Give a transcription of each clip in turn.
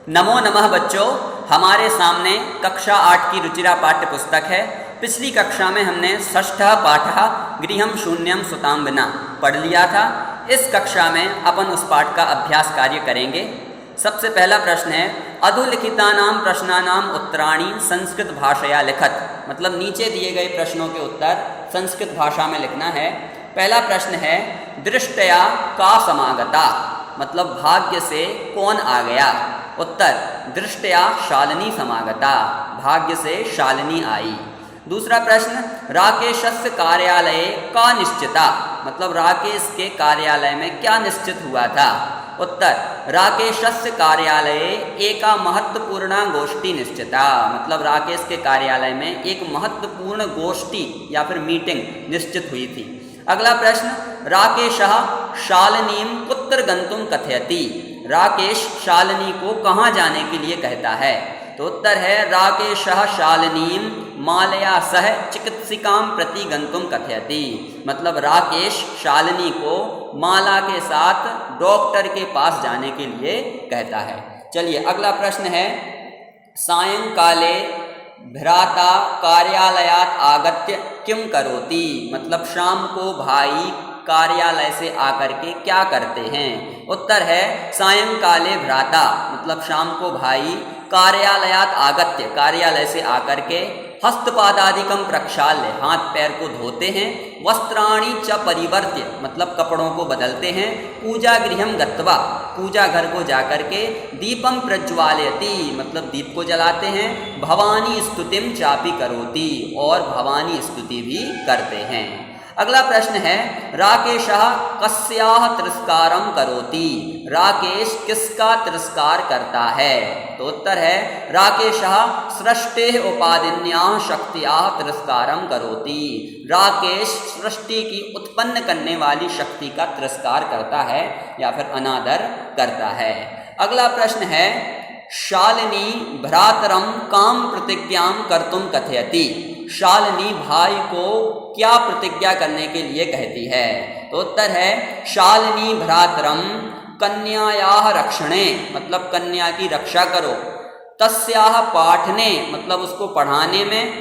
नमो नमः बच्चों, हमारे सामने कक्षा 8 की रुचिरा पाठ्य पुस्तक है। पिछली कक्षा में हमने षष्ठः पाठः गृहं शून्यं सुतां विना पढ़ लिया था। इस कक्षा में अपन उस पाठ का अभ्यास कार्य करेंगे। सबसे पहला प्रश्न है अधोलिखितानां प्रश्नानां उत्तराणि संस्कृत भाषया लिखत। मतलब नीचे दिए गए प्रश्नों के उत्तर संस्कृत भाषा में लिखना है। पहला प्रश्न है दृष्टया का समागता, मतलब भाग्य से कौन आ गया। उत्तर दृष्टया शालिनी समागता, भाग्य से शालिनी आई। दूसरा प्रश्न राकेशस्य कार्यालये का निश्चिता, मतलब राकेश के कार्यालय में क्या निश्चित हुआ था। उत्तर राकेशस्य कार्यालये एका महत्वपूर्ण गोष्ठी निश्चिता, मतलब राकेश के कार्यालय में एक महत्वपूर्ण गोष्ठी या फिर मीटिंग निश्चित हुई थी। अगला प्रश्न राकेशः शालिनीं कुत्र गंतुम कथयति, राकेश शालिनी को कहाँ जाने के लिए कहता है। तो उत्तर है राकेशः शालिनीं मालया सह चिकित्सिकां प्रति गंतुम कथयति, मतलब राकेश शालिनी को माला के साथ डॉक्टर के पास जाने के लिए कहता है। चलिए अगला प्रश्न है सायंकाले भ्राता कार्यालयात आगत्य किम करोति, मतलब शाम को भाई कार्यालय से आकर के क्या करते हैं। उत्तर है सायंकाले भ्राता, मतलब शाम को भाई कार्यालयात आगत्य, कार्यालय से आकर के हस्तपादादिकम प्रक्षाल्य, हाथ पैर को धोते हैं, वस्त्राणि च परिवर्त्य, मतलब कपड़ों को बदलते हैं, पूजा गृहम गत्वा, पूजा घर को जाकर के दीपम प्रज्वालयति, मतलब दीप को जलाते हैं, भवानी स्तुतिम चापि करोति, और भवानी स्तुति भी करते हैं। अगला प्रश्न है राकेशः कस्याः तिरस्कारं करोति, राकेश किसका तिरस्कार करता है। तो उत्तर है राकेशः सृष्टेः उपादिन्याः शक्त्याः तिरस्कारं करोति, राकेश सृष्टि की उत्पन्न करने वाली शक्ति का तिरस्कार करता है या फिर अनादर करता है। अगला प्रश्न है शालिनी भ्रातरं काम प्रतिज्ञां कर्तुं कथयति, शालिनी भाई को क्या प्रतिज्ञा करने के लिए कहती है। तो उत्तर है शालिनी भ्रातरम कन्यायाः रक्षणे, मतलब कन्या की रक्षा करो, तस्याः पाठने, मतलब उसको पढ़ाने में,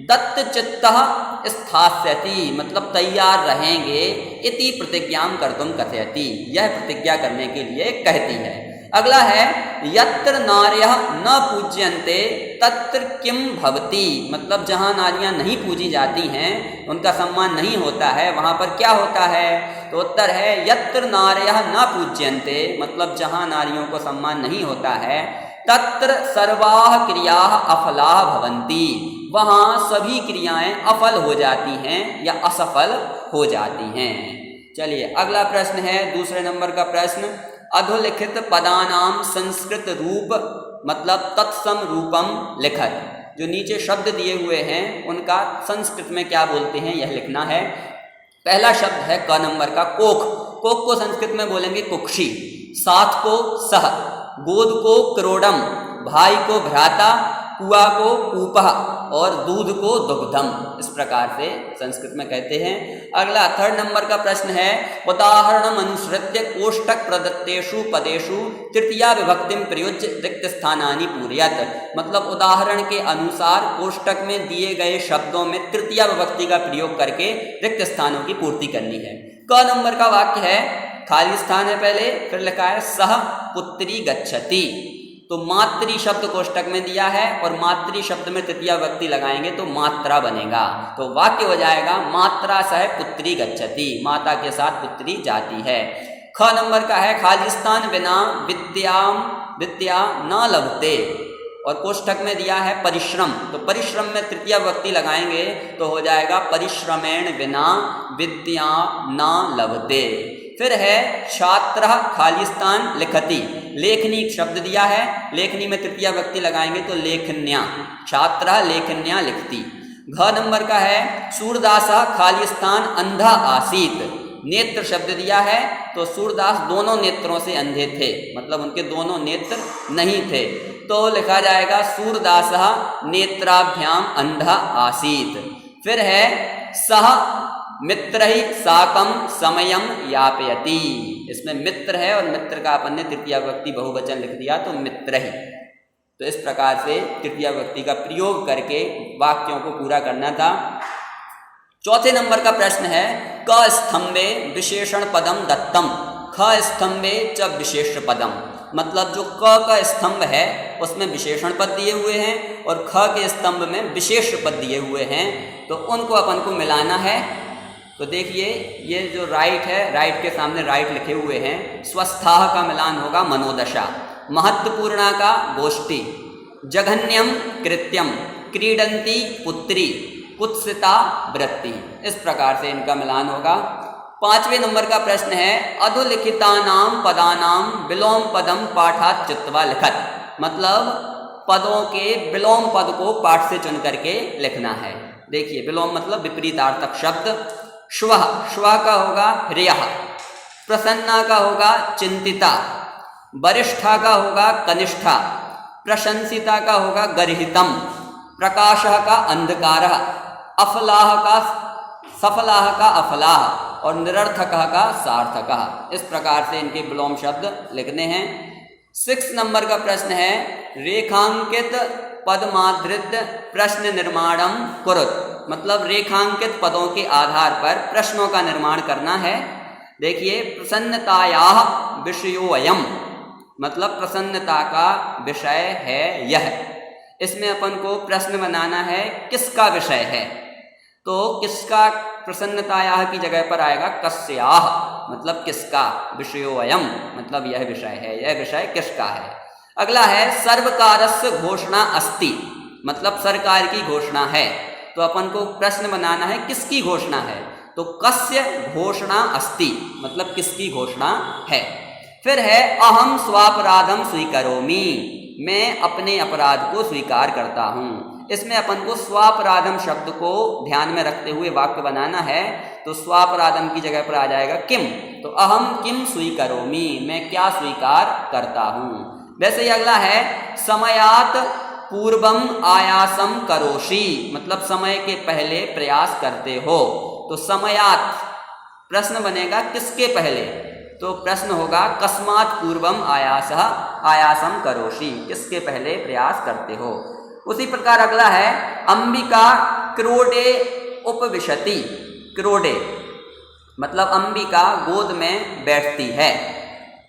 दत्तचित्तः स्थास्यति, मतलब तैयार रहेंगे, इति प्रतिज्ञां कर्तुं कथयति, यह प्रतिज्ञा करने के लिए कहती है। अगला है यत्र नार्यः न पूज्यन्ते तत्र किम भवति, मतलब जहाँ नारियाँ नहीं पूजी जाती हैं, उनका सम्मान नहीं होता है, वहाँ पर क्या होता है। तो उत्तर है यत्र नार्यः न पूज्यन्ते, मतलब जहाँ नारियों को सम्मान नहीं होता है, तत्र सर्वाः क्रियाः अफलाः भवन्ति, वहाँ सभी क्रियाएं अफल हो जाती हैं या असफल हो जाती हैं। चलिए अगला प्रश्न है दूसरे नंबर का प्रश्न अधोलिखित पदानां संस्कृत रूप, मतलब तत्सम रूपम लिखत, जो नीचे शब्द दिए हुए हैं उनका संस्कृत में क्या बोलते हैं यह लिखना है। पहला शब्द है क नंबर का कोख, कोख को संस्कृत में बोलेंगे कुक्षी, साथ को सह, गोद को क्रोडम, भाई को भ्राता, कुआ को कूपः और दूध को दुग्धम, इस प्रकार से संस्कृत में कहते हैं। अगला थर्ड नंबर का प्रश्न है उदाहरणम अनुसृत्य कोष्टक प्रदत्तेषु पदेषु तृतीया विभक्तिम प्रयुज्य रिक्त स्थानानि पूरयत, मतलब उदाहरण के अनुसार कोष्टक में दिए गए शब्दों में तृतीया विभक्ति का प्रयोग करके रिक्त स्थानों की पूर्ति करनी है। क नंबर का वाक्य है खाली स्थान है पहले, फिर लिखा है सह पुत्री गच्छति, तो मातृ शब्द कोष्टक में दिया है और मातृ शब्द में तृतीया विभक्ति लगाएंगे तो मात्रा बनेगा, तो वाक्य हो जाएगा मात्रा सह पुत्री गच्छति, माता के साथ पुत्री जाती है। ख नंबर का है खाली स्थान बिना विद्या न लभते, और कोष्टक में दिया है परिश्रम, तो परिश्रम में तृतीया विभक्ति लगाएंगे तो हो जाएगा परिश्रमेण बिना विद्या न लभते। फिर है छात्र खाली स्थान लिखति, लेखनी शब्द दिया है, लेखनी में तृतीया विभक्ति लगाएंगे तो लेखन्या, छात्र लेखन्या लिखती। घ नंबर का है सूरदास खाली स्थान अंधा आसीत, नेत्र शब्द दिया है तो सूरदास दोनों नेत्रों से अंधे थे, मतलब उनके दोनों नेत्र नहीं थे, तो लिखा जाएगा सूरदास नेत्राभ्याम अंधा आसीत। फिर है सह मित्रैः साकं समयं यापयति, इसमें मित्र है और मित्र का अपन ने तृतीया विभक्ति बहुवचन लिख दिया तो मित्र ही। तो इस प्रकार से तृतीया विभक्ति का प्रयोग करके वाक्यों को पूरा करना था। चौथे नंबर का प्रश्न है क स्तंभे विशेषण पदम दत्तम ख स्तंभे च विशेष पदम। मतलब जो क का स्तंभ है उसमें विशेषण पद दिए हुए हैं और ख के स्तंभ में विशेष पद दिए हुए हैं, तो उनको अपन को मिलाना है। तो देखिए ये जो राइट है, राइट के सामने राइट लिखे हुए हैं, स्वस्थाह का मिलान होगा मनोदशा, महत्वपूर्णा का गोष्ठी, जघन्यम कृत्यम, क्रीडंती पुत्री, कुत्सिता वृत्ति। इस प्रकार से इनका मिलान होगा। पांचवें नंबर का प्रश्न है अधोलिखितानाम पदानाम विलोम पदम पाठात चित्वा लिखत। मतलब पदों के विलोम पद को पाठ से चुन करके लिखना है। देखिए विलोम मतलब विपरीतार्थक शब्द। श्वः, श्वः का होगा ह्रियः, प्रसन्ना का होगा चिंतिता, वरिष्ठा का होगा कनिष्ठा, प्रशंसिता का होगा गर्हितम, प्रकाशः का अंधकारः, अफलाह का सफलाह का अफलाह और निरर्थकः का सार्थकः। इस प्रकार से इनके विलोम शब्द लिखने हैं। 6 नंबर का प्रश्न है रेखांकित पदमाधृत प्रश्न निर्माणम कुरुत। मतलब रेखांकित पदों के आधार पर प्रश्नों का निर्माण करना है। देखिए प्रसन्नतायाः विषयोऽयम्, मतलब प्रसन्नता का विषय है यह। इसमें अपन को प्रश्न बनाना है किसका विषय है, तो किसका प्रसन्नतायाः की जगह पर आएगा कस्याः, मतलब किसका, विषयोऽयम् मतलब यह विषय है, यह विषय किसका है। अगला है सर्वकारस्य घोषणा अस्ति, मतलब सरकार की घोषणा है। तो अपन को प्रश्न बनाना है किसकी घोषणा है, तो कस्य घोषणा अस्ति मतलब किसकी घोषणा है। फिर है अहम स्वापराधम स्वीकरोमि, मैं अपने अपराध को स्वीकार करता हूँ। इसमें अपन को स्वापराधम शब्द को ध्यान में रखते हुए वाक्य बनाना है। तो स्वापराधम की जगह पर आ जाएगा किम, तो अहम किम स्वीकरोमि, मैं क्या स्वीकार करता हूँ। वैसे ही अगला है समयात पूर्वम आयासम करोषि, मतलब समय के पहले प्रयास करते हो। तो समयात प्रश्न बनेगा किसके पहले, तो प्रश्न होगा कस्मात् पूर्वम आयासम करोषि, किसके पहले प्रयास करते हो। उसी प्रकार अगला है अंबिका क्रोडे उपविशति। क्रोडे मतलब अंबिका गोद में बैठती है।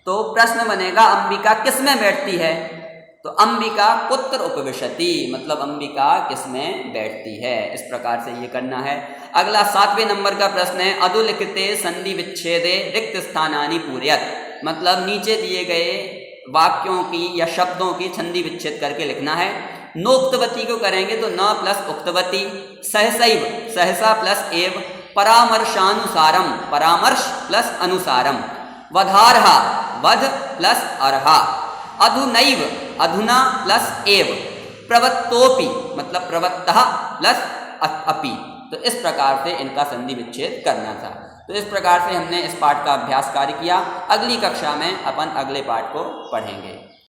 तो प्रश्न बनेगा अंबिका किस में बैठती है, तो अंबिका कुत्र उपविशति, मतलब अंबिका किस में बैठती है। इस प्रकार से ये करना है। अगला 7वें नंबर का प्रश्न है अधोलिखिते संधि विच्छेदे रिक्त स्थानानि पूरयत। मतलब नीचे दिए गए वाक्यों की या शब्दों की संधि विच्छेद करके लिखना है। नोक्तवती को करेंगे तो न प्लस उक्तवती, सहसैव सहसा प्लस एव, परामर्शानुसारम परामर्श प्लस अनुसारम, वधारहा वध प्लस अर्हा, अधुनैव अधुना प्लस एव, प्रवत्तोपि मतलब प्रवत्तः प्लस अपि। तो इस प्रकार से इनका संधि विच्छेद करना था। तो इस प्रकार से हमने इस पाठ का अभ्यास कार्य किया। अगली कक्षा में अपन अगले पाठ को पढ़ेंगे।